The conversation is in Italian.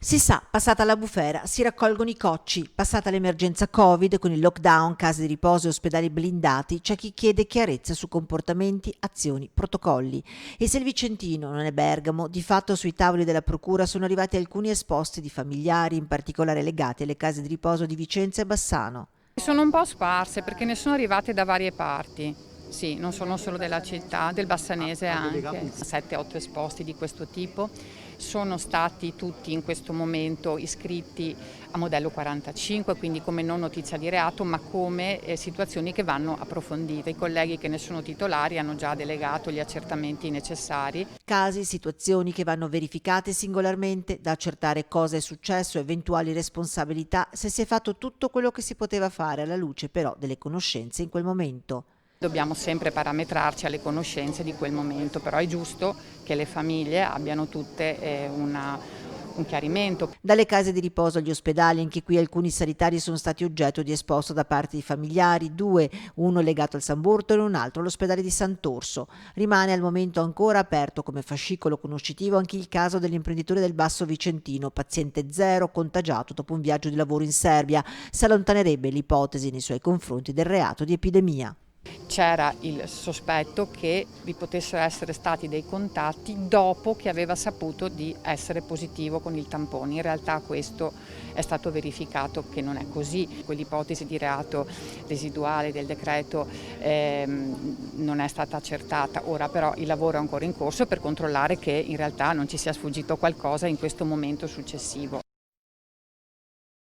Si sa, passata la bufera, si raccolgono i cocci. Passata l'emergenza Covid, con il lockdown, case di riposo e ospedali blindati, c'è chi chiede chiarezza su comportamenti, azioni, protocolli. E se il Vicentino non è Bergamo, di fatto sui tavoli della procura sono arrivati alcuni esposti di familiari, in particolare legati alle case di riposo di Vicenza e Bassano. Sono un po' sparse perché ne sono arrivate da varie parti. Sì, non sono solo della città, del Bassanese anche. 7-8 esposti di questo tipo sono stati tutti in questo momento iscritti a modello 45, quindi come non notizia di reato, ma come situazioni che vanno approfondite. I colleghi che ne sono titolari hanno già delegato gli accertamenti necessari. Casi, situazioni che vanno verificate singolarmente, da accertare cosa è successo, eventuali responsabilità, se si è fatto tutto quello che si poteva fare alla luce però delle conoscenze in quel momento. Dobbiamo sempre parametrarci alle conoscenze di quel momento, però è giusto che le famiglie abbiano tutte un chiarimento. Dalle case di riposo agli ospedali, anche qui alcuni sanitari sono stati oggetto di esposto da parte di familiari, due, uno legato al San Bortolo e un altro all'ospedale di Sant'Orso. Rimane al momento ancora aperto come fascicolo conoscitivo anche il caso dell'imprenditore del Basso Vicentino, paziente zero contagiato dopo un viaggio di lavoro in Serbia. Si allontanerebbe l'ipotesi nei suoi confronti del reato di epidemia. C'era il sospetto che vi potessero essere stati dei contatti dopo che aveva saputo di essere positivo con il tampone. In realtà questo è stato verificato che non è così. Quell'ipotesi di reato residuale del decreto non è stata accertata. Ora però il lavoro è ancora in corso per controllare che in realtà non ci sia sfuggito qualcosa in questo momento successivo.